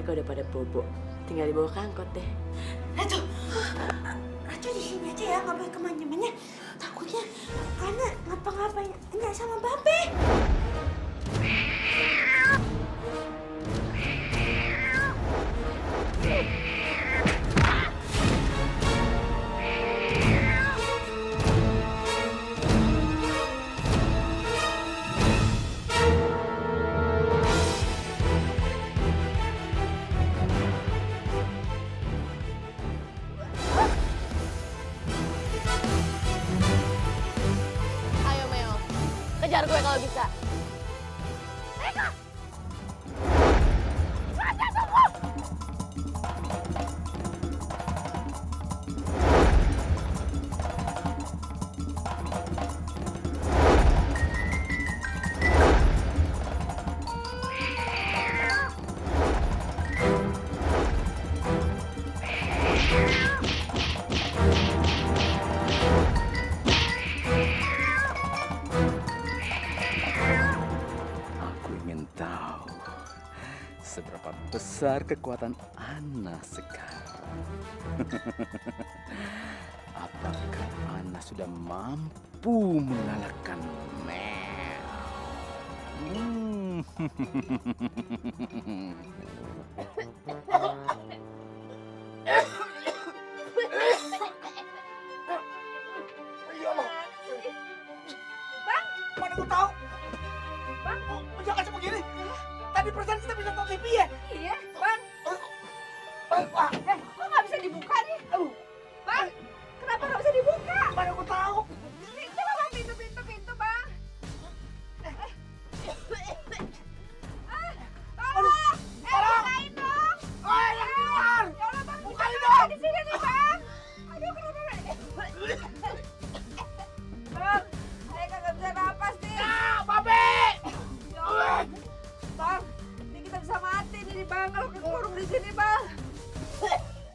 mereka udah pada bobo. Tinggal dibawa ke angkot deh. Ratu, Ratu di sini aja ya, nggak boleh kemana-mana. Takutnya karena ngapa-ngapain enggak sama Babe. Ayo Meo, kejar gue kalau bisa. Aku ingin tahu seberapa besar kekuatan Ana sekarang. Apakah Ana sudah mampu mengalahkan Mel? Mana gue tahu? Bang, jangan cuma begini. Tadi perasaan kita bisa nonton TV ya? Iya, Bang. Wah, Kok nggak bisa dibuka nih? Bang, kenapa nggak bisa dibuka? mana gue tahu? Coba Bang, pintu, Bang. Tolong! Bukain dong! Oh, yang di luar! Ya Allah, Bang, Bukain kita dong! di sini nih, Bang. Aduh, kenapa? Bang, saya kagak bisa napas nih. Ah, Babe! Ya Allah. Bang, ini kita bisa mati nih, Bang, kalau kekurung di sini, Bang.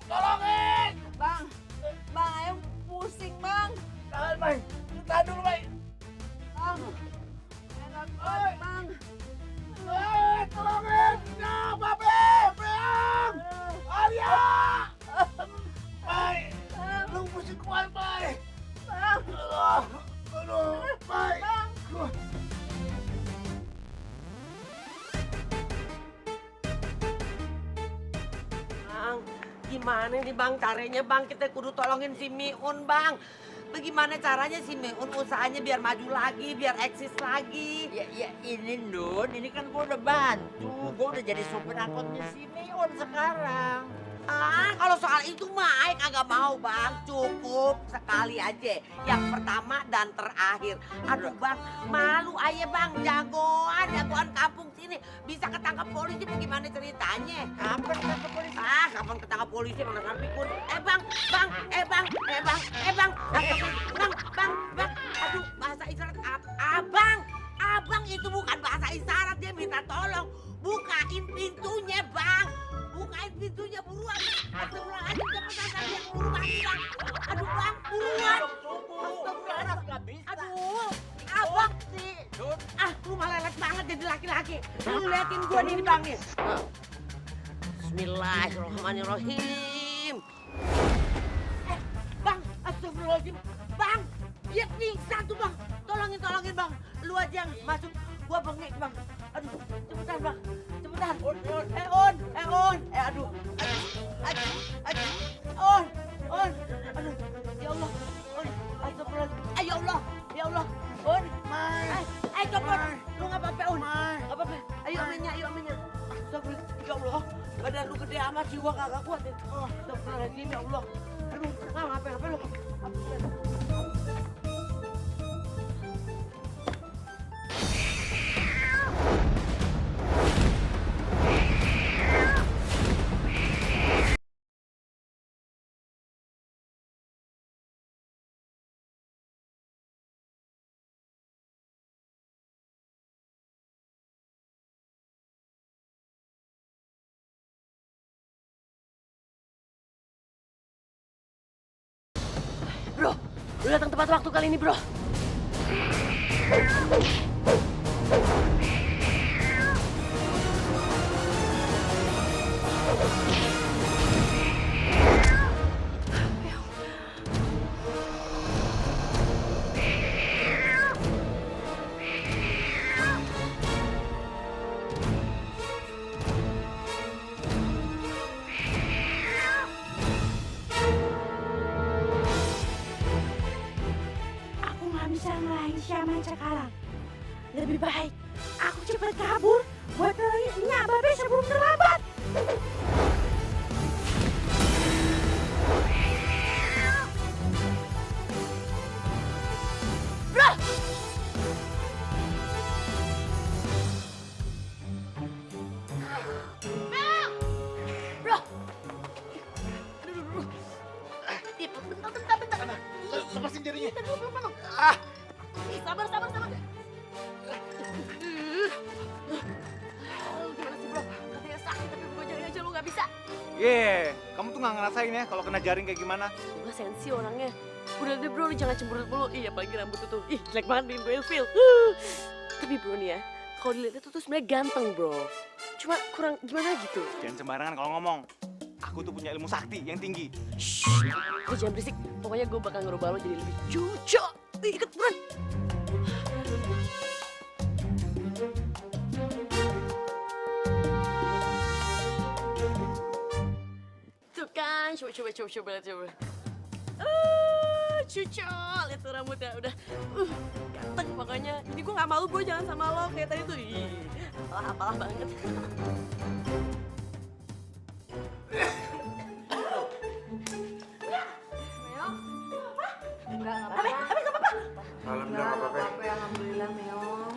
Tolongin! Bang, ayo pusing, Bang. Tahan, Bay. Lu tahan dulu, Bay. Bang, enak banget, Bang. Tolongin! Nah, Babe! Bang! Alia! Bay! Lu mesti kuat, Bay! Bang, Aduh, Bay! Bang. Bang, gimana nih Bang caranya Bang? Kita kudu tolongin si Miun Bang. Bagaimana caranya si Miun usahanya biar maju lagi, biar eksis lagi? Ya ini Nun, ini kan gue udah bantu. Gue udah jadi sopir angkotnya si Miun sekarang. Ah, kalau soal itu mah Aik agak mau Bang. Cukup sekali aja. Yang pertama dan terakhir. Aduh Bang, malu aja Bang. Jagoan kampung sini. Bisa ketangkap polisi bagaimana ceritanya? Kapan ketangkep polisi? Ah, kapan ketangkap polisi mana sampai pun. Bang. Aduh, bahasa isyarat abang itu bukan bahasa isyarat, dia minta tolong. Bukain pintunya, Bang. Bukain pintunya buruan. Astagfirullahaladzim, cepetan kalian buru mati, Bang. Aduh, Bang, buruan. Astagfirullahaladzim. Aduh, abang sih. Ah, lu malah lelet banget jadi laki-laki. Lu liatin gua nih, Bang, nih. Bismillahirrahmanirrahim. Bang, astagfirullahaladzim. Bang, dia pingsan tuh, Bang. Tolongin, Bang. Lu aja yang masuk. Gua bengek, Bang. Aduh, cepetan, Bang. Cepetan. On. Aduh. On. Aduh, ya Allah. On. Astagfirullahaladzim. Ya Allah. On. Ayo copot. Lu nggak apa-apa, On. Nggak apa-apa. Ayo aminnya. Astagfirullah. Ya Allah. Badan lu gede amat, jiwa kagak kuat. Astagfirullahaladzim, ya Allah. Aduh, nggak ngapain lu. Bro, lu datang tepat waktu kali ini, Bro. Lebih baik aku cepat kabur buat nolongin Nya Babe sebelum terlambat. Lepasin jarinya. Sabar. Gimana sih bro? Katanya sakit tapi gue jaring aja lu gak bisa. Kamu tuh nggak ngerasain ya kalau kena jaring kayak gimana? Gue sensi orangnya. Udah deh bro, lu jangan cemberut mulu. Iya, apalagi rambut tuh. Ih, jelek banget bikin gue ilfeel. Tapi bro nih ya, kalau dilihat itu tuh sebenarnya ganteng bro. Cuma kurang gimana gitu. Jangan sembarangan kalau ngomong. Aku tuh punya ilmu sakti yang tinggi. Lu jangan berisik. Pokoknya gue bakal ngerubah lo jadi lebih cucok. Ikut buruan. Tuh kan, coba. Cucok, lihat tuh rambutnya udah ganteng pokoknya. Ini gue gak malu bro, jangan sama lo kayak tadi tuh. Ih, apalah banget. Alhamdulillah, Meong.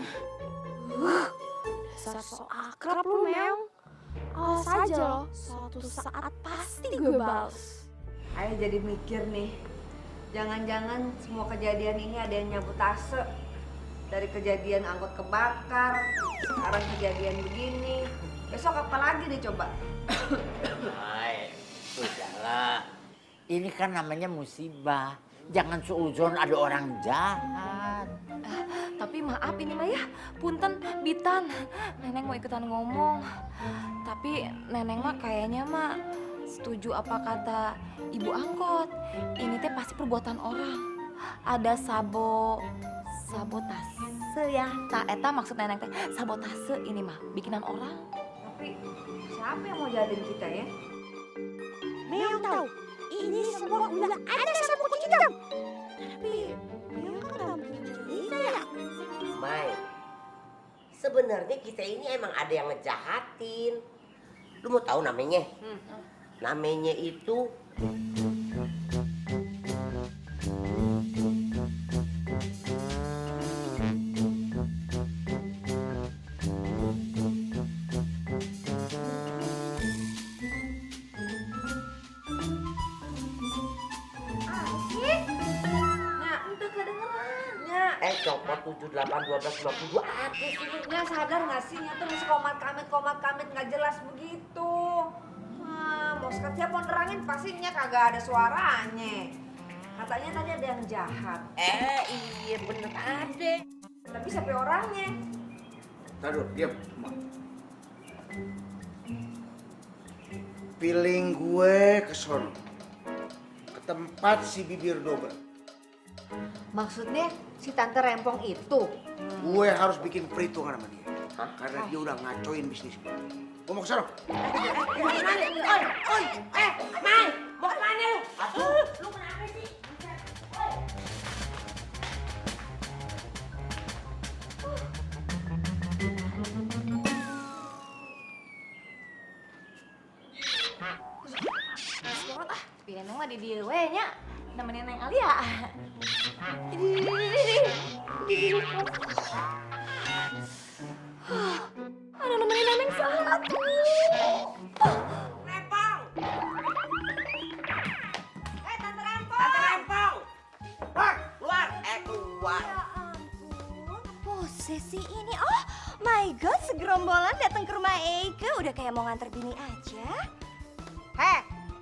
Dasar so akrab lu, Meong. Awas aja lo, suatu saat pasti gue balas. Ayo jadi mikir nih. Jangan-jangan semua kejadian ini ada yang nyabotase. Dari kejadian angkot kebakar, sekarang kejadian begini. Besok apa lagi nih coba? Hai, sudahlah. Ini kan namanya musibah. Jangan suuzon ada orang jahat. Tapi maaf ini mah ya, punten, Bitan. Neneng mau ikutan ngomong. Tapi Neneng mah kayaknya mah setuju apa kata ibu angkot. Ini teh pasti perbuatan orang. Ada sabotase ya. Nah, eta maksud Neneng teh sabotase ini mah bikinan orang. Tapi siapa yang mau jahatin kita ya? Meong tahu, ini semua udah ada sama kucing hitam. Tapi Meong kan nggak mungkin cerita ya. Mai, sebenarnya kita ini emang ada yang ngejahatin. Lu mau tahu namanya? Namanya itu copot 78 12 52 apa sih lu? Nya sadar nggak sih? Nya tuh mesti komat kamit nggak jelas begitu. Mau seketiap mau nerangin pasti Nya kagak ada suaranya. Katanya tadi ada yang jahat. Iya bener ada. Tapi siapa orangnya? Taduh, diam. Feeling gue ke sono. Ke tempat si bibir dobel. Maksudnya si tante rempong itu? Gue harus bikin perhitungan sama dia. Karena dia udah ngacoin bisnis gue. Gue mau ke sono. Mai, mau kemana lu? Aduh, lu kenapa sih? Tapi Neneng mah di dia we nya. Nemenin Neng Alia. Aduh, nemenin Neneng salah tuh. Rempong! Tante rempong! Tante Rempong! Keluar! Keluar! Ampun, posisi ini. Oh my god, segerombolan datang ke rumah Eike. Udah kayak mau nganter bini aja.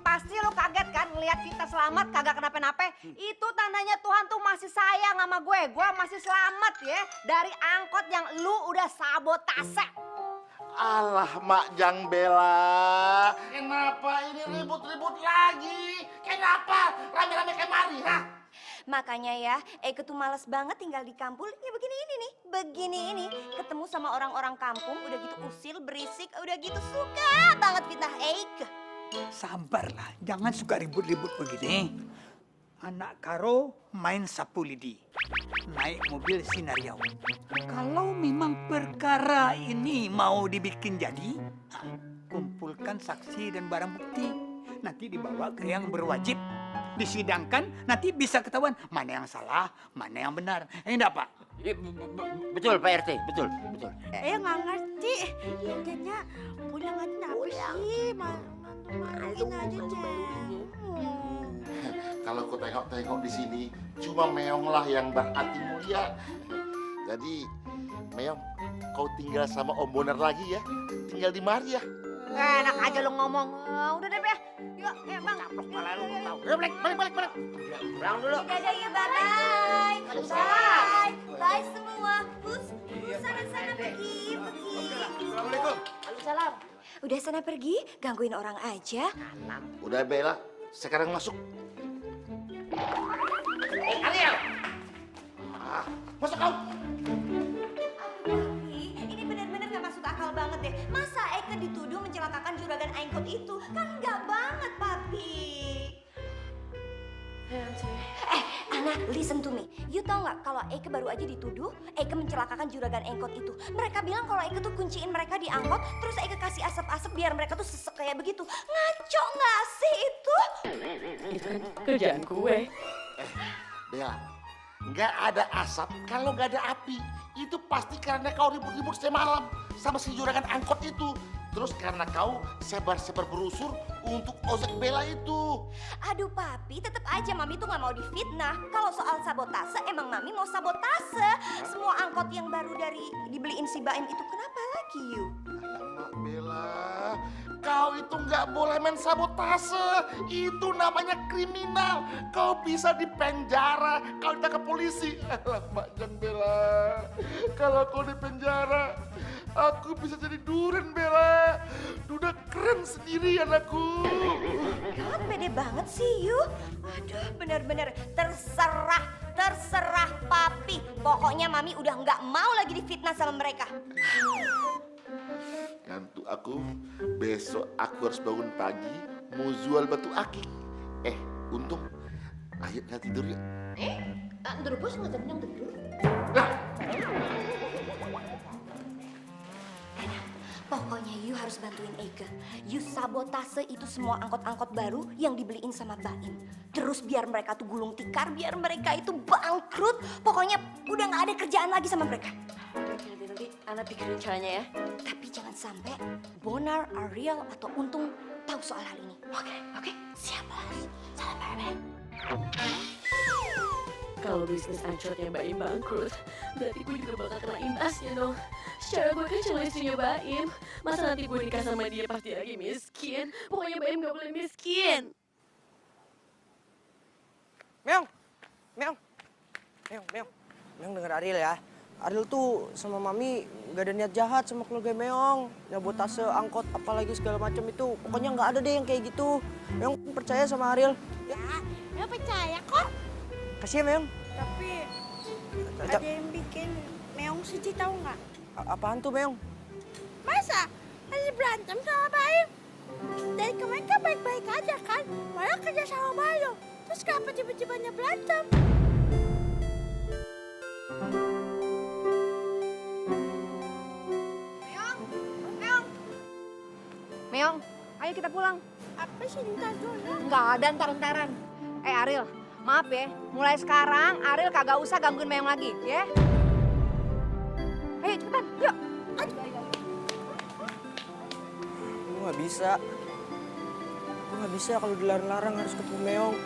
Pasti lu kaget kan ngelihat kita selamat kagak kenapa-napa. Itu tandanya Tuhan tuh masih sayang sama gue. Gue masih selamat ya dari angkot yang lu udah sabotase. Alah Mak Jang Bella, kenapa ini ribut-ribut lagi? Kenapa rame-rame kemari, ha? Makanya ya, Eike tuh males banget tinggal di kampung. Ya begini ini nih, begini ini. Ketemu sama orang-orang kampung, udah gitu usil, berisik, udah gitu suka banget fitnah Eike. Sabarlah, jangan suka ribut-ribut begini. Anak Karo main sapu lidi, naik mobil Sinariau. Kalau minum perkara ini mau dibikin jadi, kumpulkan saksi dan barang bukti. Nanti dibawa ke yang berwajib. Disidangkan, nanti bisa ketahuan mana yang salah, mana yang benar. Enggak, Pak? Betul Pak RT, betul. Nggak ngerti. Kayaknya pulang aja apa sih? Maluin aja, Ceng. Kalau kau tengok-tengok di sini, cuma Meong lah yang berarti mulia. Jadi, Meong, kau tinggal sama Om Bonar lagi ya. Tinggal di mari ya. Enak aja lo ngomong. Udah deh, Beh. Yuk, Bang. Caplok kepala lu, tahu. Ayo, balik. Pulang dulu. Dadah ya, bye-bye. Bye. Bye semua. Bus, sana pergi. Assalamualaikum. Waalaikumsalam. Udah sana pergi, gangguin orang aja. Udah Bella, sekarang masuk. Ariel! Masuk kau. Ini benar-benar gak masuk akal banget deh. Masa Eke dituduh mencelakakan juragan Angkot itu? Kan enggak banget, Papi. Ana, listen to me. You tau nggak kalau Eke baru aja dituduh, Eke mencelakakan juragan Angkot itu. Mereka bilang kalau Eke tuh kunciin mereka di angkot, terus Eke kasih asap-asap biar mereka tuh sesek kayak begitu. Ngaco nggak sih itu? Itu kan kerjaan gue. Bella, nggak ada asap kalau nggak ada api. Itu pasti karena kau ribut-ribut semalam sama si juragan angkot itu. Terus karena kau sebar-sebar berusur untuk ojek Bella itu. Aduh Papi, tetep aja Mami tuh nggak mau difitnah. Kalau soal sabotase, emang Mami mau sabotase. Semua angkot yang baru dibeliin si Baim itu kenapa lagi yuk? Alamak Bella, kau itu nggak boleh main sabotase. Itu namanya kriminal. Kau bisa dipenjara kalau ditangkap polisi. Alamak Jang Bella, kalau kau dipenjara, aku bisa jadi duren Bella. Udah keren sendirian aku. God, pede banget sih you. Aduh, bener-bener terserah Papi. Pokoknya Mami udah nggak mau lagi difitnah sama mereka. Ngantuk aku, besok aku harus bangun pagi mau jual batu akik. Untung akhir nggak tidur ya. Ntar bos nggak jam tidur. Pokoknya you harus bantuin Eke. You sabotase itu semua angkot-angkot baru yang dibeliin sama Baim. Terus biar mereka tuh gulung tikar, biar mereka itu bangkrut. Pokoknya udah nggak ada kerjaan lagi sama mereka. Nanti Ana pikirin caranya ya. Tapi jangan sampai Bonar, Ariel, atau Untung tahu soal hal ini. Oke? Siap bos. Salam bareng. Kalau bisnis ancurnya Baim bangkrut, berarti gue juga bakal kena imbasnya dong. Secara gue kan cuma istrinya Baim. Masa nanti gue nikah sama dia pas dia lagi miskin? Pokoknya Baim gak boleh miskin. Meong denger Ariel ya. Ariel tuh sama Mami gak ada niat jahat sama keluarga Meong. Nyabotase angkot apalagi segala macam itu. Pokoknya nggak ada deh yang kayak gitu. Meong percaya sama Ariel. Ya, percaya kok. Kasih ya Meong. Tapi ada yang bikin Meong sedih tahu nggak? Apaan tuh Meong? Masa lagi berantem sama Baim? Dari kemarin kan baik-baik aja kan? Malah kerja sama Baim. Terus kenapa tiba-tibanya berantem? Meong, ayo kita pulang. Apa sih ntar dulu? Nggak ada ntar-ntaran. Ariel, maaf ya. Mulai sekarang Ariel kagak usah gangguin Meong lagi, ya. Ayo cepetan, yuk. Gue nggak bisa. Gue nggak bisa kalau dilarang-larang harus ketemu Meong.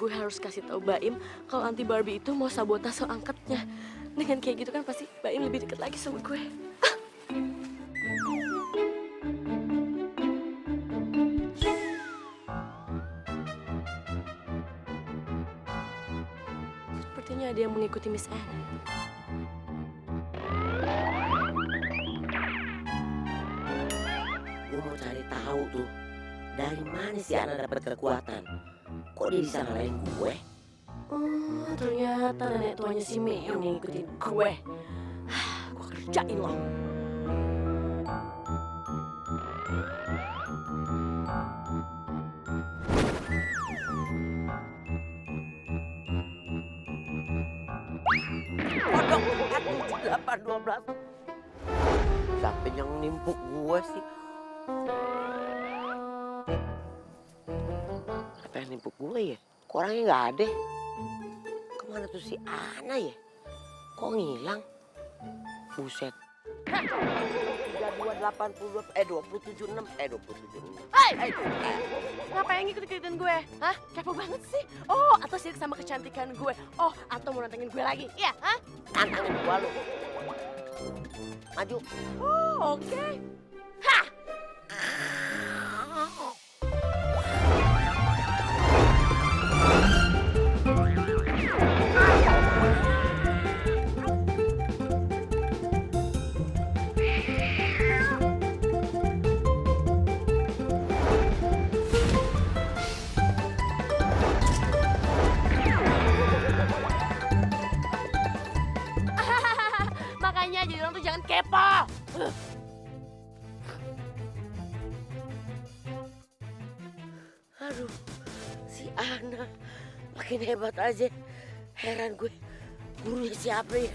gue harus kasih tahu Baim kalau anti Barbie itu mau sabotase angkatnya. Dengan kayak gitu kan pasti Baim lebih deket lagi sama gue. Sepertinya ada yang mengikuti Miss Anne. Gue mau cari tahu tuh, dari mana si Ana dapat kekuatan? Kok dia bisa ngalahin gue? Ternyata nenek tuanya si Meong yang ngikutin gue. Gue kerjain loh. Kodok 4, 7, 8, 12. Siapa yang nimpuk gue sih? Apa yang nimpuk gue ya? Kok orangnya nggak ada? Kemana tuh si Ana ya? Kok ngilang? Buset. 27, 6. Hei! Ngapain ngikut-ngikutin gue? Hah? Kepo banget sih? Oh, atau sirik sama kecantikan gue? Oh, atau mau nantangin gue lagi? Iya, hah? Tantangin gue lu. Maju. Oh, oke. Hah! Makanya jadi orang tuh jangan kepo. Aduh, si Ana makin hebat aja. Heran gue, gurunya siapa ya?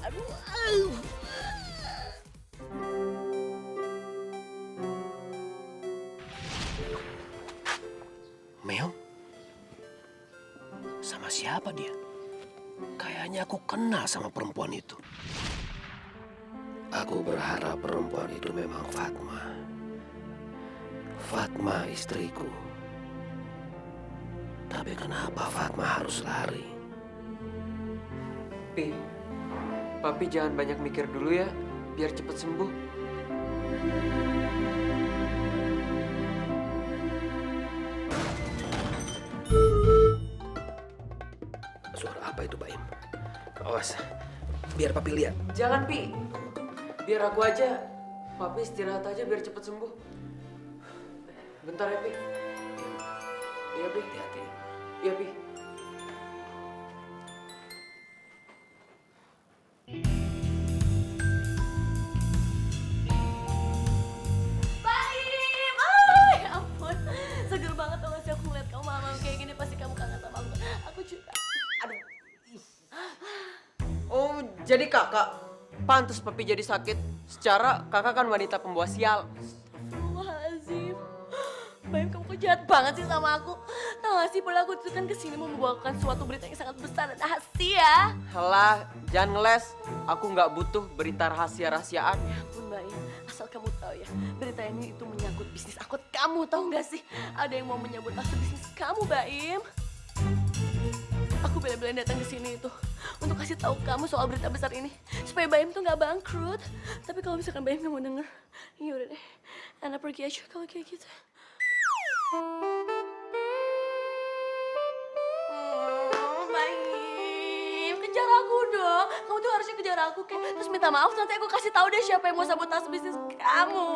Aduh. Meong? Sama siapa dia? Kayaknya aku kenal sama perempuan itu. Aku berharap perempuan itu memang Fatma. Fatma istriku. Tapi kenapa Fatma harus lari? Papi jangan banyak mikir dulu ya, biar cepet sembuh. Suara apa itu, Baim? Awas, biar papi lihat. Jangan, Pi. Biar aku aja. Papi istirahat aja biar cepet sembuh. Bentar ya, Pi. Iya, Pi. Hati-hati. Iya, Pi. Baim! Ya ampun. Seger banget tau gak sih aku ngeliat kamu malam kayak gini. Pasti kamu kangen sama aku. Aku juga. Aduh. Oh, jadi kakak. Pantes papi jadi sakit. Secara kakak kan wanita pembawa sial. Astagfirullahaladzim. Baim, kamu kok jahat banget sih sama aku. Tahu gak sih, padahal aku itu kan kesini mau membawakan suatu berita yang sangat besar dan rahasia. Halah, jangan ngeles. Aku nggak butuh berita rahasia-rahasiaan. Ya ampun Baim, asal kamu tahu ya, berita ini itu menyangkut bisnis angkot kamu, tahu nggak sih? Ada yang mau menyabotase bisnis kamu, Baim. Aku bela-belain datang ke sini itu untuk kasih tahu kamu soal berita besar ini supaya Baim tuh nggak bangkrut. Tapi kalau misalkan Baim nggak mau denger, ya udah deh, Ana pergi aja kalau kayak gitu. Baim, kejar aku dong. Kamu tuh harusnya kejar aku kayak terus minta maaf, nanti aku kasih tahu deh siapa yang mau sabotase bisnis kamu.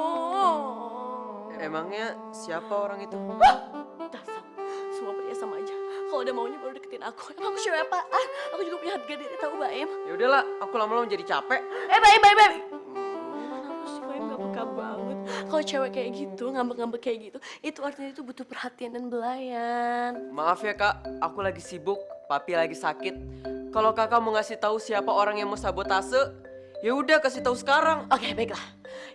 Emangnya siapa orang itu? Dasar, semua pria sama aja. Kalau udah maunya baru deketin aku. Emang aku cewek apaan? Aku juga punya harga diri, tahu Baim? Ya udahlah, aku lama-lama jadi capek. Baim. Kenapa sih Baim gak peka banget? Kalau cewek kayak gitu, ngambek-ngambek kayak gitu, itu artinya itu butuh perhatian dan belayan. Maaf ya kak, aku lagi sibuk, papi lagi sakit. Kalau kakak mau ngasih tahu siapa orang yang mau sabotase, ya udah kasih tahu sekarang. Oke, baiklah.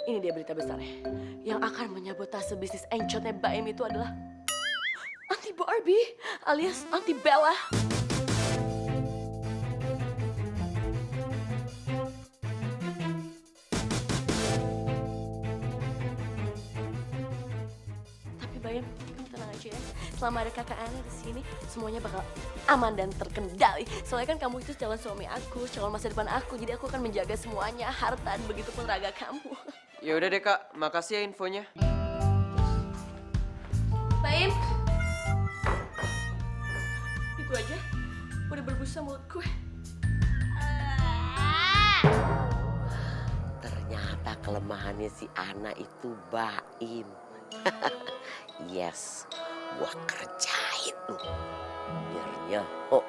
Ini dia berita besarnya. Yang akan menyabotase bisnis encotnya Baim itu adalah anti Barbie alias anti Bella. Tapi Baim, kamu tenang aja. aja. Selama ada kakak Ana di sini, semuanya bakal aman dan terkendali. Soalnya kan kamu itu calon suami aku, calon masa depan aku. Jadi aku akan menjaga semuanya, harta dan begitu pun raga kamu. Ya udah deh Kak, makasih ya infonya. Baim. Itu aja. Udah berbusa mulut gue. Ternyata kelemahannya si Ana itu Baim. Yes, gua kerjain lu. Biar nyaho.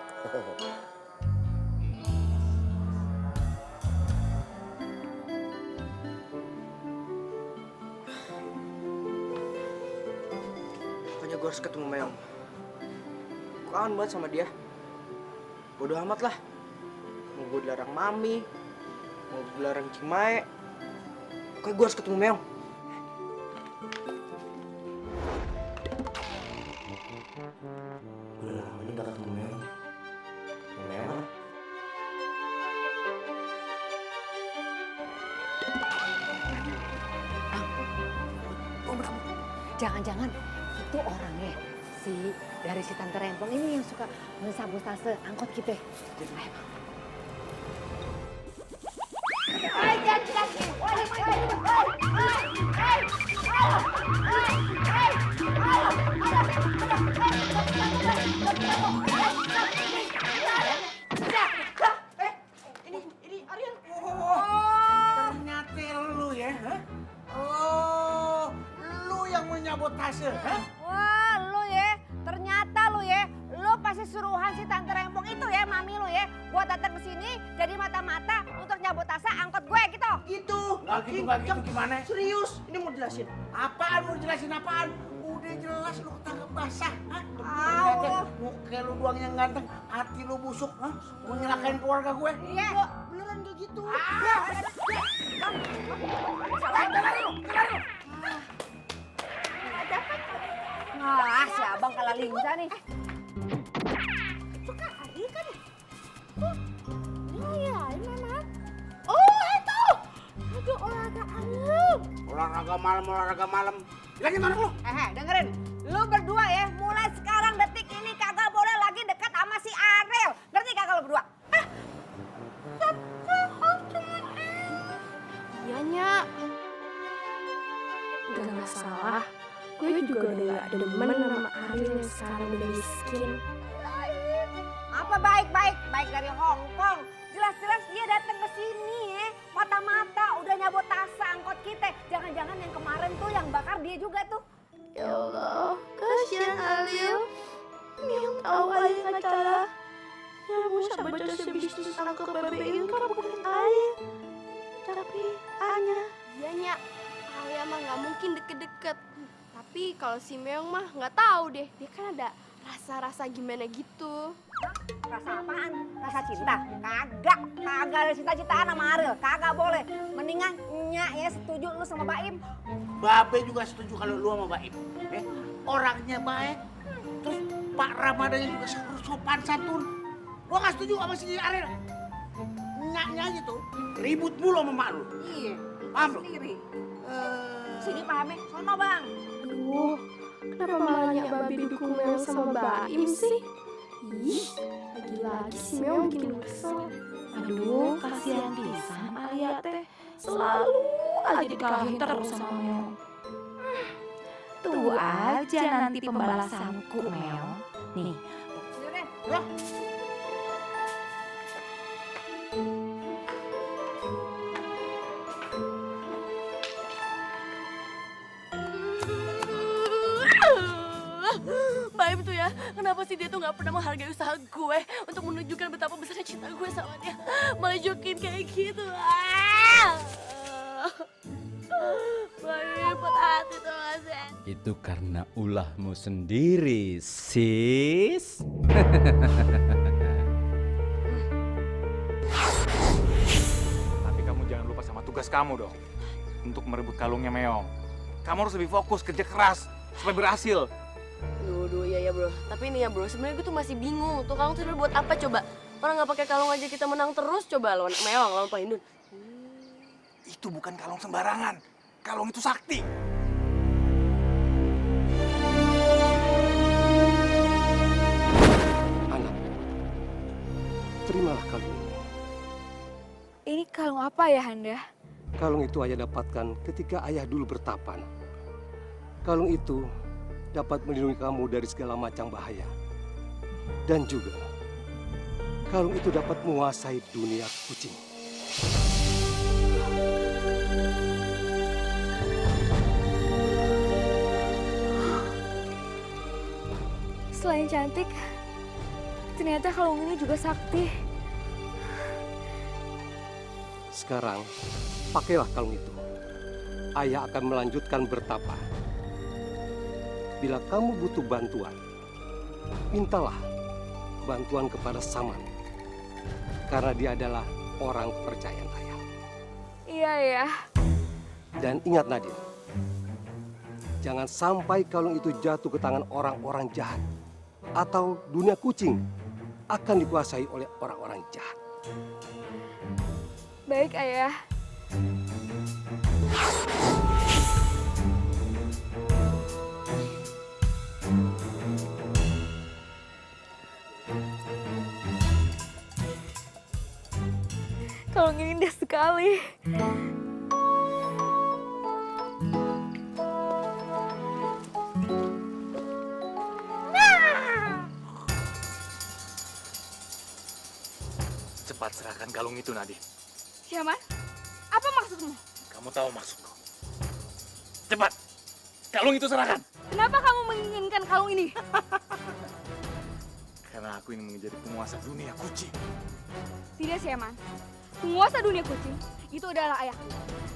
Pokoknya gue harus ketemu Meong. Gue kangen banget sama dia. Bodoh amat lah. Mau gue dilarang Mami, mau gue dilarang Cimae. Pokoknya gue harus ketemu Meong. Udah lama nih gak ketemu Meong. Meong? Jangan-jangan itu orangnya dari si Tante Rempong ini yang suka mensabotase angkot kita. Ini Ariel. Ternyata lu ya, ha? Oh, lu yang menyabotase, ha? Wah, lu ya. Ternyata lu ya. Lu pasti suruhan si Tante Rempong itu ya, Mami lu ya. Buat datang ke sini jadi mata-mata untuk nyabotase angkot gue gitu. Gitu. Nggak gitu gimana? Serius, ini mau jelasin. Apaan mau jelasin apaan? Udah jelas lu ketangkep basah, ha? Muka lu doang yang ganteng, hati lu busuk, ha? Mau nyelakain keluarga gue? Iya. Beneran gak gitu. Nah, si abang kalah lincah nih. Olahraga malam. Bilangin orang lu. Dengerin. Lu berdua ya, mulai sekarang detik ini kagak boleh lagi dekat sama si Ariel. Ngerti kagak lu berdua? Iya, Nyak. Gak masalah. Gue juga udah gak demen sama Ariel yang sekarang udah miskin. Apa baik dari Hong Kong. Jelas-jelas dia datang ke sini ya. Mata-mata udah nyabotase angkot kita. Jangan-jangan yang kemarin tuh yang bakar dia juga tuh. Ya Allah, kasihan Ariel. Yang tahu Ariel gak salah. Yang mau sabotase bisnis angkot BBM kan bukan Ariel. Tapi Anya. Iya, Nyak. Alia mah nggak mungkin deket-deket. Tapi kalau si Meong mah nggak tahu deh. Dia kan ada rasa-rasa gimana gitu. Rasa apaan? Rasa cinta? Kagak ada cinta-cintaan sama Ariel. Kagak boleh. Mendingan Nyak ya setuju lu sama Baim. Babe juga setuju kalau lu sama Baim. Orangnya baik. Terus Pak Ramadhannya juga sopan santun. Gua nggak setuju sama si Ariel. Nyaknya aja tuh ribut mulu sama mak lu. Iya. Paham lu? Sendiri. Sini pahamnya. Sono bang. Aduh, kenapa malahnya Babi dukung Meong sama Baim sih? Ih, lagi-lagi si Meong bikin kesel. Aduh, kasihan pisan Alia teh. Selalu aja dikalahin terus sama Meong. Tunggu aja nanti pembalasanku, Meong. Nih, Baim tuh ya, kenapa sih dia tuh gak pernah menghargai usaha gue untuk menunjukkan betapa besarnya cinta gue sama dia. Majukin kayak gitu. Baim, patah hati tuh Mas. Itu karena ulahmu sendiri, sis. Tapi kamu jangan lupa sama tugas kamu dong. Untuk merebut kalungnya Meong. Kamu harus lebih fokus, kerja keras, supaya berhasil. Duh, iya bro. Tapi ini ya bro, sebenarnya gue tuh masih bingung. Tuh kalung tuh buat apa coba? Orang nggak pakai kalung aja kita menang terus. Coba lawan Meong, lawan Pak Indun. Itu bukan kalung sembarangan. Kalung itu sakti. terimalah kalung ini. Ini kalung apa ya, Handa? Kalung itu ayah dapatkan ketika ayah dulu bertapan. Kalung itu dapat melindungi kamu dari segala macam bahaya. Dan juga, kalung itu dapat menguasai dunia kucing. Selain cantik, ternyata kalung ini juga sakti. Sekarang, pakailah kalung itu. Ayah akan melanjutkan bertapa. Bila kamu butuh bantuan, mintalah bantuan kepada Saman. Karena dia adalah orang kepercayaan ayah. Iya ya. Dan ingat Nadine, jangan sampai kalung itu jatuh ke tangan orang-orang jahat. Atau dunia kucing akan dikuasai oleh orang-orang jahat. Baik, Ayah. Kalung ini indah sekali. Cepat serahkan kalung itu, Nadine. Siaman, apa maksudmu? Kamu tahu maksudku. Cepat, kalung itu serahkan. Kenapa kamu menginginkan kalung ini? Karena aku ingin menjadi penguasa dunia kucing. Tidak, Siaman. Penguasa dunia kucing itu adalah ayahku.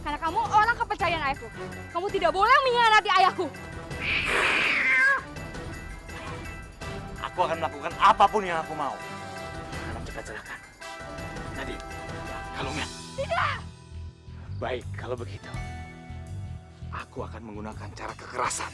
Karena kamu orang kepercayaan ayahku. Kamu tidak boleh mengkhianati ayahku. Aku akan melakukan apapun yang aku mau. Kamu cepat serahkan. Nadine, kalungnya. Tidak! Baik, kalau begitu. Aku akan menggunakan cara kekerasan.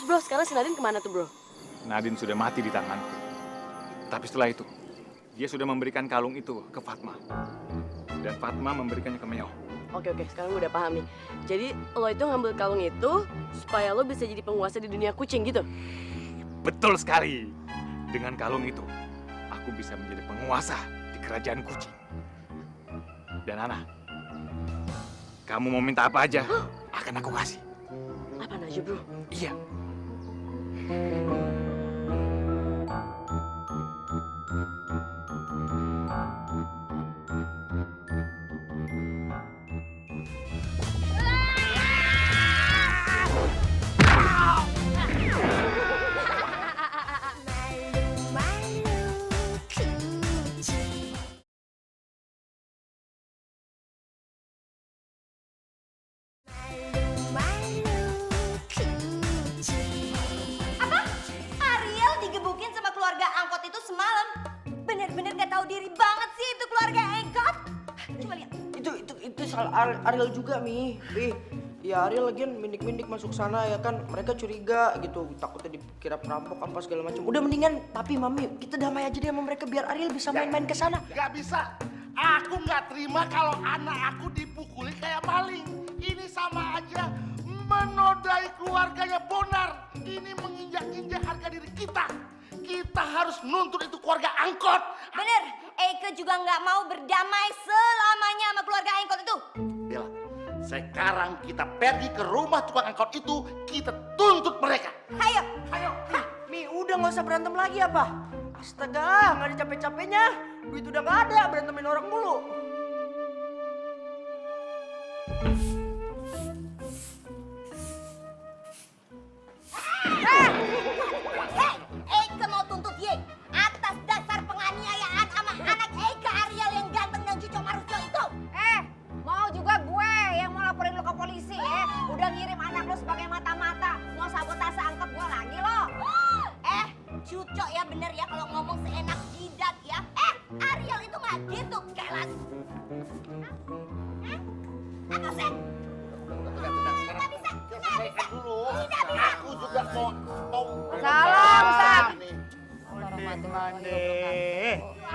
Bro, sekarang si Nadine kemana tuh, bro? Nadine sudah mati di tanganku. Tapi setelah itu, dia sudah memberikan kalung itu ke Fatma. Dan Fatma memberikannya ke Meo. Oke, sekarang gue udah paham nih. Jadi lo itu ngambil kalung itu supaya lo bisa jadi penguasa di dunia kucing gitu? Betul sekali. Dengan kalung itu, aku bisa menjadi penguasa di kerajaan kucing. Dan Ana, kamu mau minta apa aja, akan aku kasih. Apaan aja, bro? Iya. Ariel juga, Mi. Ya Ariel lagian mindik-mindik masuk sana ya kan. Mereka curiga gitu, takutnya dikira perampok apa segala macam. Udah mendingan papi, mami, kita damai aja deh sama mereka biar Ariel bisa main-main ke sana. Gak bisa. Aku gak terima kalau anak aku dipukuli kayak maling. Ini sama aja menodai keluarganya Bonar. Ini menginjak-injak harga diri kita. Kita harus nuntut itu keluarga angkot. Bener, Eike juga nggak mau berdamai selamanya sama keluarga angkot itu. Bella, sekarang kita pergi ke rumah tukang angkot itu, kita tuntut mereka. Ayo. Mi, udah nggak usah berantem lagi apa? Astaga, nggak ada capek-capeknya. Duit udah nggak ada, berantemin orang mulu. Eike mau tuntut ye atas dasar penganiayaan sama anak Eike Ariel yang ganteng dan cucok maruco itu. Mau juga gue yang mau laporin lo ke polisi ya. Udah ngirim anak lo sebagai mata-mata, mau sabotase angkot gue lagi lo. Cucok ya bener ya kalau ngomong seenak jidat ya. Ariel itu nggak gitu, kelas. Apa sih? Nggak bisa. Selesaikan dulu. Aku juga mau. Salam, Ustaz.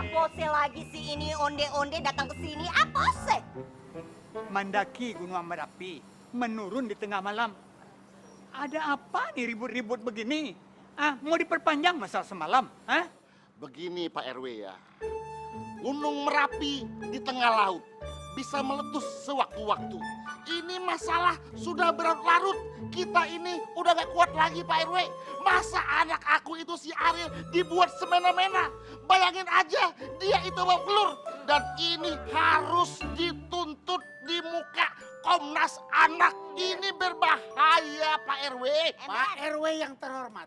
Apa sih lagi sih ini onde-onde datang ke sini? Apa sih? Mendaki Gunung Merapi, menurun di tengah malam. Ada apa nih ribut-ribut begini? Mau diperpanjang masalah semalam? Begini Pak RW ya, Gunung Merapi di tengah laut bisa meletus sewaktu-waktu. Ini masalah sudah berlarut. Kita ini udah gak kuat lagi Pak RW. Masa anak aku itu si Ariel dibuat semena-mena. Bayangin aja dia itu bawa pelur. Dan ini harus dituntut di muka Komnas Anak. Ini berbahaya Pak RW. Pak RW yang terhormat,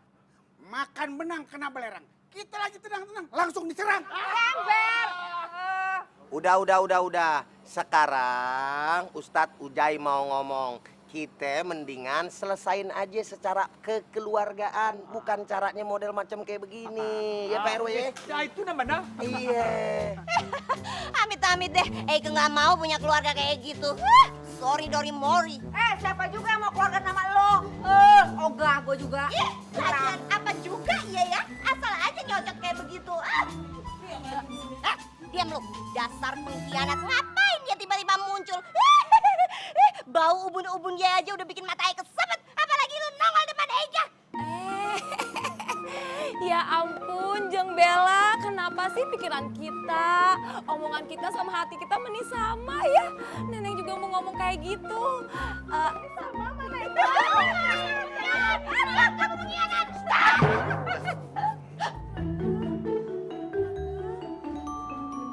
makan benang kena belerang. Kita lagi tenang-tenang, langsung diserang. Udah. Sekarang Ustadz Ujai mau ngomong. Kita mendingan selesain aja secara kekeluargaan. Bukan caranya model macam kayak begini. Ya Pak RW ya? Ya itu namanya. Iya. Amit-amit deh, Eike nggak mau punya keluarga kayak gitu. Sorry Dori Mori. Siapa juga yang mau keluarga sama lo? Ogah gue juga. Lagian apa juga ya? Asal aja nyocok kayak begitu. Diam lu, dasar pengkhianat. Ngapain dia tiba-tiba muncul? Bau ubun-ubun dia aja udah bikin mata Eike kesepet. Apalagi lu nongol depan Eike. Ya ampun, Jeng Bella, kenapa sih pikiran kita, omongan kita sama hati kita meni sama ya? Neneng juga mau ngomong kayak gitu. Sama mana itu? Kamu pengkhianat.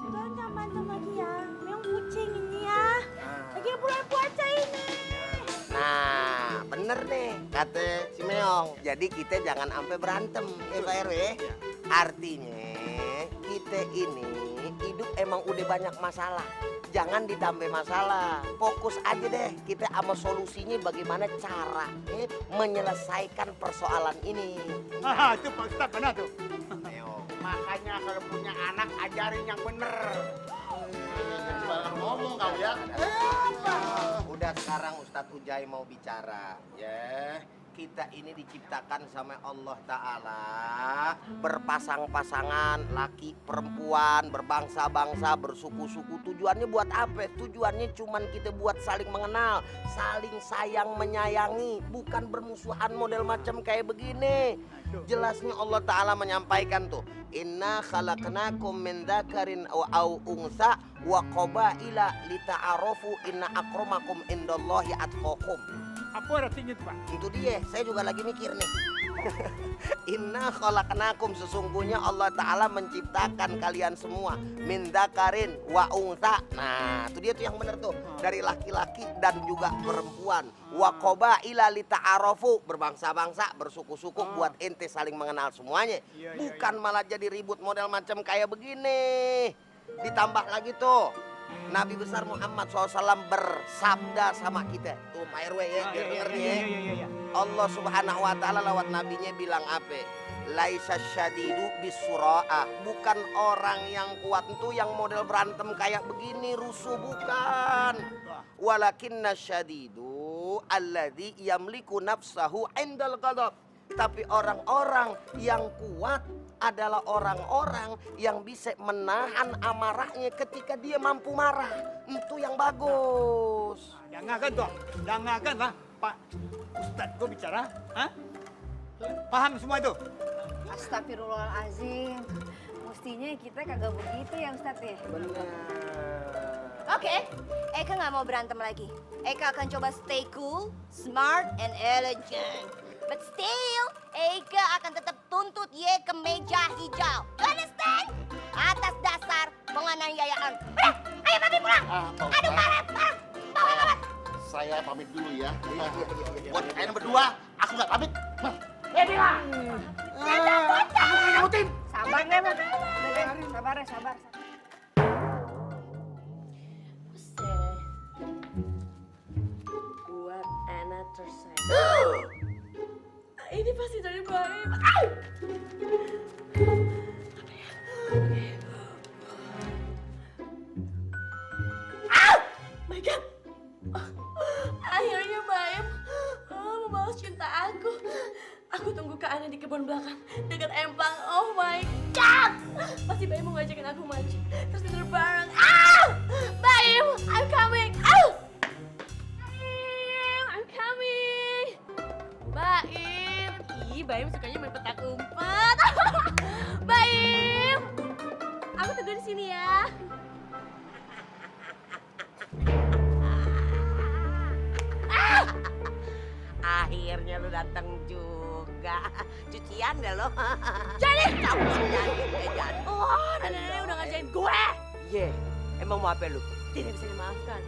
Jangan berantem lagi ya. Memang kucing ini ya. Lagi bulan puasa ini. Nah, bener nih kata si Meong. Jadi kita jangan sampai berantem, ya Pak RW. Artinya kita ini hidup emang udah banyak masalah. Jangan ditambah masalah. Fokus aja deh kita sama solusinya bagaimana cara menyelesaikan persoalan ini. Itu Pak Ustadz benar tuh. Makanya kalau punya anak ajarin yang bener. Jangan ngomong kau ya. Udah sekarang Ustadz Ujai mau bicara. Ya, kita ini diciptakan sama Allah Ta'ala berpasang-pasangan, laki perempuan, berbangsa-bangsa, bersuku-suku. Tujuannya buat apa? Tujuannya cuman kita buat saling mengenal, saling sayang menyayangi, bukan bermusuhan model macam kayak begini. Jelasnya Allah Ta'ala menyampaikan tuh, inna khalaqnakum min dzakarin aw unsa wa qabaila lita'arafu inna akramakum indallahi atqakum. Apa artinya itu Pak? Itu dia, saya juga lagi mikir nih. Inna khalaqnakum, sesungguhnya Allah Ta'ala menciptakan kalian semua min dzakarin wa unsa. Nah itu dia tuh yang bener tuh, dari laki-laki dan juga perempuan. Wa qabaila lita'arafu, berbangsa-bangsa, bersuku-suku buat ente saling mengenal semuanya. Bukan malah jadi ribut model macam kayak begini. Ditambah lagi tuh, Nabi besar Muhammad SAW bersabda sama kita. Tuh Pak RW ya, biar denger nih ya. Allah Subhanahu wa Ta'ala lewat nabinya bilang apa? Laisa syadidu bisura'ah. Bukan orang yang kuat itu yang model berantem kayak begini, rusuh, bukan. Walakinna syadidu alladzi yamliku nafsahu indal ghadab. Tapi orang-orang yang kuat adalah orang-orang yang bisa menahan amarahnya ketika dia mampu marah. Itu yang bagus. Jangan tuh, jangan lah. Pak Ustadz gue bicara? Hah? Paham semua itu? Astagfirullahalazim. Mestinya kita kagak begitu ya Ustadz ya. Oke, Eka nggak mau berantem lagi. Eka akan coba stay cool, smart, and elegant. But still, Eka akan tetap tuntut Ye ke meja hijau. You understand? Atas dasar penganiayaan. Udah, ayo papi pulang. Aduh, marah. Saya pamit dulu ya. Buat kalian berdua, aku nggak pamit. Ya bilang. Aku nggak nyautin. Sabar deh, Mas. Udah deh, sabar ya, sabar. Buat Anna tersayang. Ini pasti dari Baim. My God. Akhirnya Baim membalas cinta aku. Aku tunggu Kak Ana di kebun belakang dekat empang. Oh my God. Pasti Baim mau ngajakin aku mancing. Terus tidur bareng. Baim, I'm coming. I'm coming. Baim. Ih, Baim sukanya main petak umpet. Baim. Aku tunggu di sini ya. Akhirnya lu datang juga. Cucian deh lo. Jadi. Kamu jadi. Oh, nenek-nenek udah ngajain gue. Ye, emang mau apa lu? Tidak bisa dimaafkan.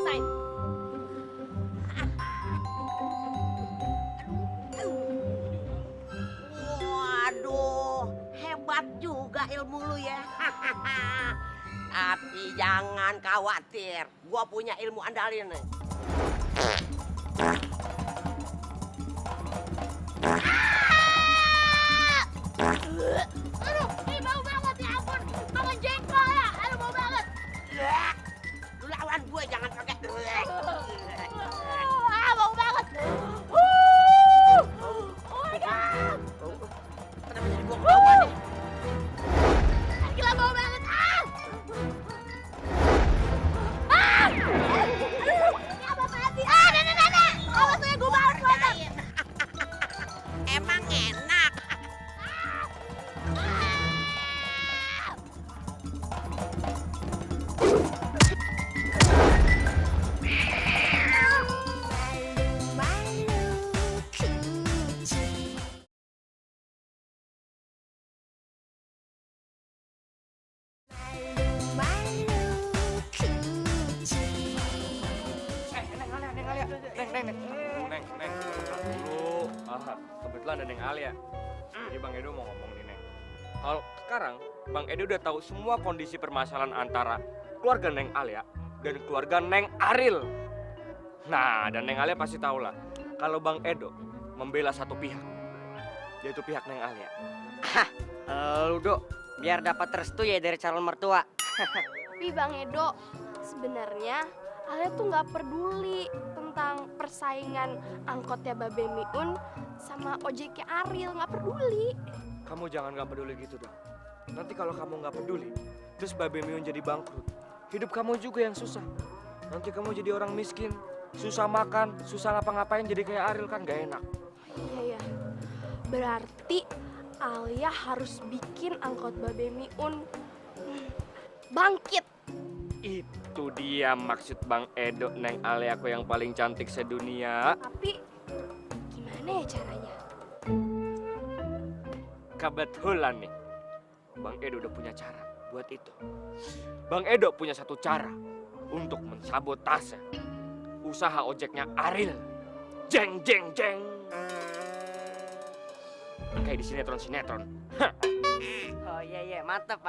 Sign. Waduh, hebat juga ilmu lu ya. Tapi jangan khawatir, gua punya ilmu andalin nih. Aduh, ini bau banget ya ampun. Makan jengkol ya. Aduh, bau banget. Lu lawan gue jangan pakai. Bau banget. Oh my God. Kenapa jadi gua kebauan nih? Gila bau banget. Aduh, ini apa-apaan sih? Nenek. Awas ya, gue banget. Emang enak. Neng. Dulu, kebetulan ada Neng Alia. Jadi Bang Edo mau ngomong nih, Neng. Kalau sekarang, Bang Edo udah tahu semua kondisi permasalahan antara keluarga Neng Alia dan keluarga Neng Aril. Nah, dan Neng Alia pasti tahu lah, kalau Bang Edo membela satu pihak, yaitu pihak Neng Alia. Ludo, biar dapat restu ya dari calon mertua. Tapi Bang Edo, sebenarnya Alia tuh nggak peduli tentang persaingan angkotnya Babe Miun sama ojeknya Aril, nggak peduli. Kamu jangan nggak peduli gitu dong. Nanti kalau kamu nggak peduli, terus Babe Miun jadi bangkrut, hidup kamu juga yang susah. Nanti kamu jadi orang miskin, susah makan, susah ngapa-ngapain, jadi kayak Aril kan gak enak. Iya. Berarti Alia harus bikin angkot Babe Miun bangkit. Itu dia maksud Bang Edo, Neng Alia aku yang paling cantik sedunia. Tapi gimana ya caranya? Kebetulan nih, Bang Edo udah punya cara buat itu. Bang Edo punya satu cara untuk mensabotase usaha ojeknya Aril. Jeng. Kayak di sinetron. Oh iya, mantap.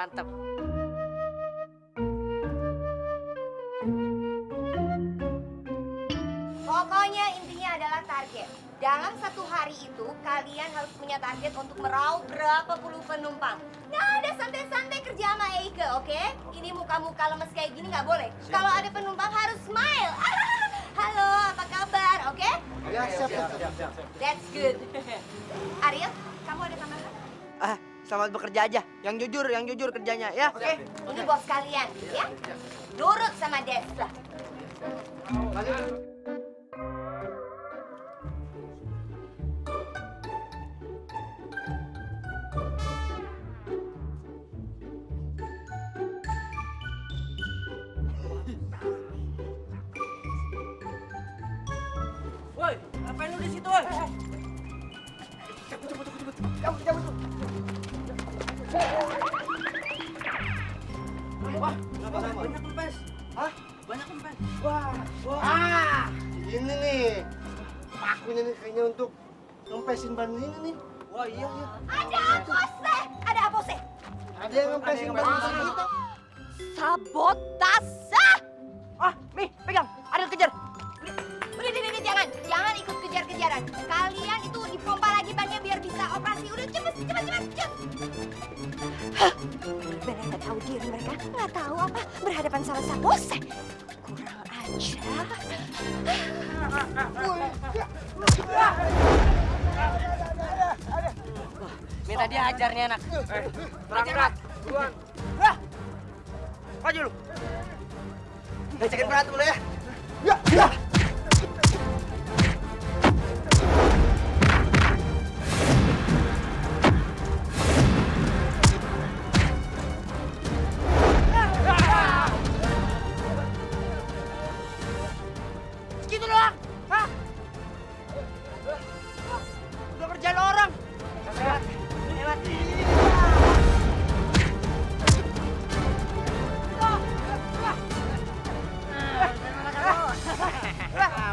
Dalam satu hari itu, kalian harus punya target untuk meraup berapa puluh penumpang. Nggak ada santai-santai kerja sama Eike, oke? Ini muka-muka lemes kayak gini nggak boleh. Kalau ada penumpang harus smile. Halo, apa kabar, oke? Ya, siap. That's good. Ariel, kamu ada tambahan? Selamat bekerja aja. Yang jujur kerjanya ya. Oke, ini bos kalian, ya? Nurut sama Desla. Woi, ngapain lu di situ, woi? Cabut. Wah, banyak kempes. Hah? Banyak kempes. Wah. Ini nih. Pakunya nih kayaknya untuk ngempesin ban ini nih. Wah, iya. Ada apa sih? Ada apa sih? Ada yang ngempesin ban ini kita. Sabotase! Mi, pegang. Ada kejar. Udah, jangan ikut kejar-kejaran. Kalian itu dipompa lagi bannya biar bisa operasi. Udah, cepet. Bener nggak tahu diri mereka, nggak tahu apa berhadapan sama Sabose. Kurang ajar. Minta dia ajar nih anak. Berangkat, duluan. Maju lu. Ngecekin berantem lu ya. Segitu doang. Hah? Udah kerjaan orang. Lewat.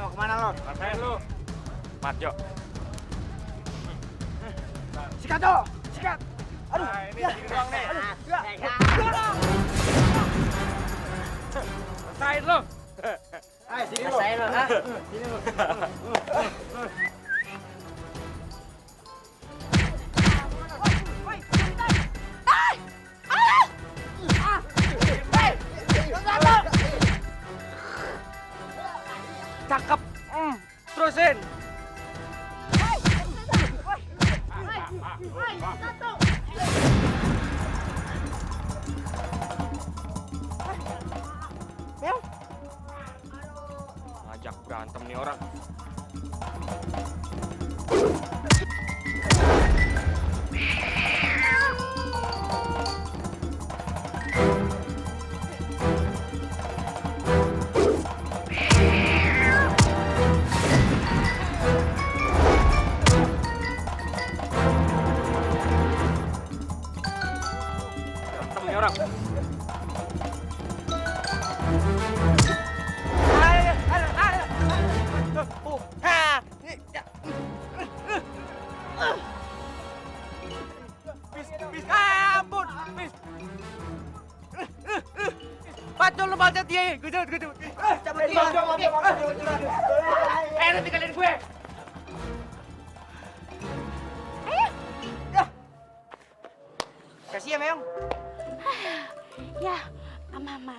Mau kemana lo? Rasain lu. Matjo. Sikat tuh, sikat. Aduh, Nah, ini segini doang nih. Rasain lu. Ayo, sini lu. Rasain lu, ah. Sini lu. Cakep. Terusin. Ngajak berantem nih orang. Berantem nih orang. Ampun, bis. Pacul lu macet dia. Gujut. Cabut dia. Nanti kalian gue. Kasih ya, Meong. Ya, Mama.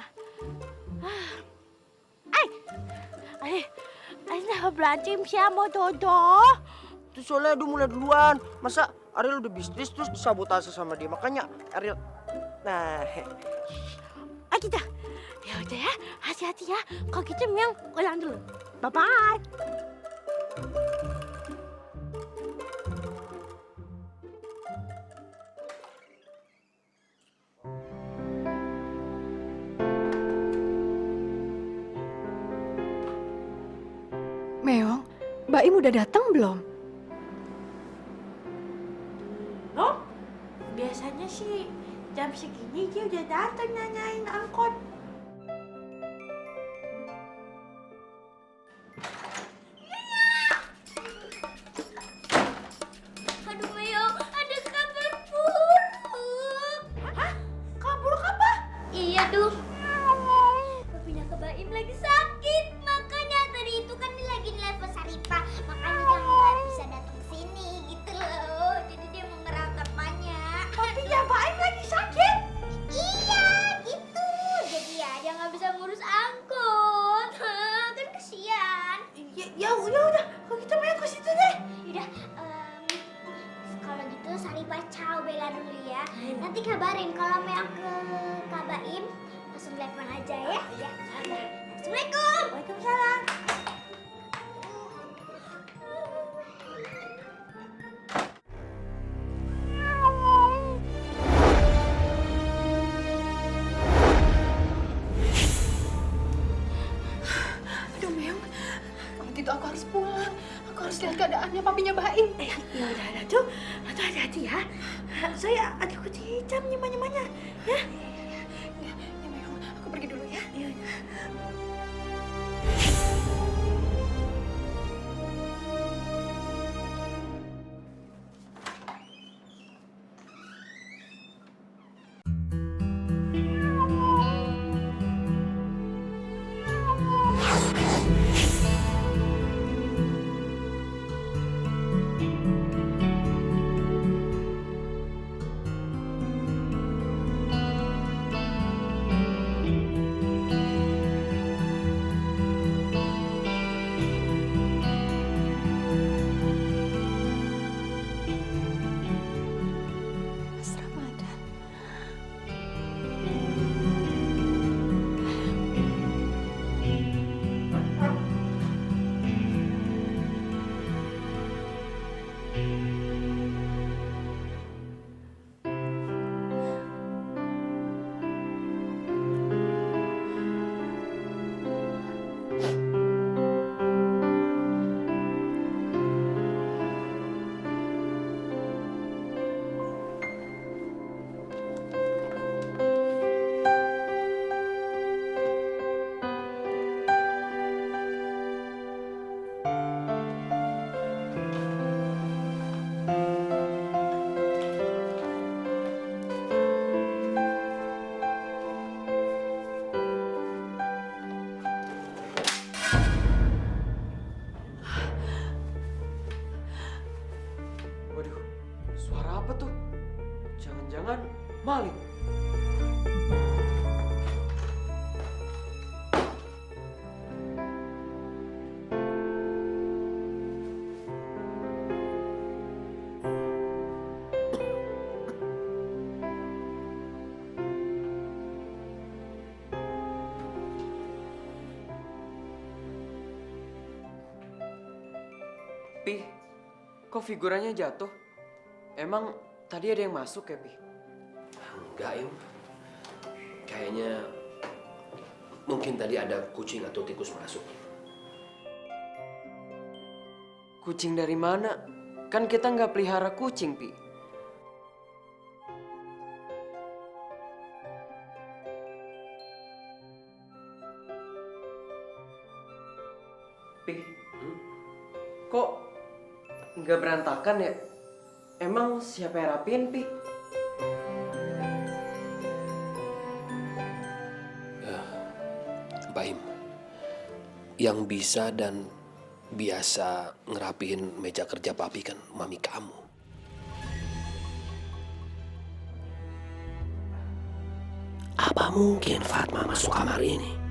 Ay, nakablancim siya mo, Dodo. Itu soalnya Edo mulai duluan. Masa Ariel udah bisnis terus disabotase sama dia. Makanya Ariel... Nah... Kita. Ya udah ya, hati-hati ya. Kalau gitu, Meong, ulang dulu. Bye-bye. Meong, Mbak Im udah datang belum? Oh, biasanya sih jam segini dia udah datang nanyain angkot. Aduh, Meong, ada kabar buruk. Hah? Kabur apa? Iya tuh. Papinya ke Baim lagi sakit. Makanya tadi itu kan dia lagi nelfon Saripa. Makanya jangan kabarin kalau Meyong ke Kak Baim, langsung telepon aja ya. Ya. Assalamualaikum. Waalaikumsalam. Aduh, Meyong. Kalau gitu aku harus pulang. Aku harus lihat keadaannya papinya Baim. Ya udah tuh. Atau hati-hati ya. Saya ada kucing hitam nyemanya ya. Ya, Meyong. Aku pergi dulu ya. Iya. Mas Ramadan. Waduh, suara apa tuh? Jangan-jangan maling. Pi, kok figurannya jatuh? Emang tadi ada yang masuk ya, Pi? Enggak, Im. Kayaknya mungkin tadi ada kucing atau tikus masuk. Kucing dari mana? Kan kita nggak pelihara kucing, Pi. Pi, kok nggak berantakan ya? Emang siapa yang rapiin, Pi? Baim, yang bisa dan biasa ngerapihin meja kerja papi kan mami kamu. Apa mungkin Fatma masuk kamar ini?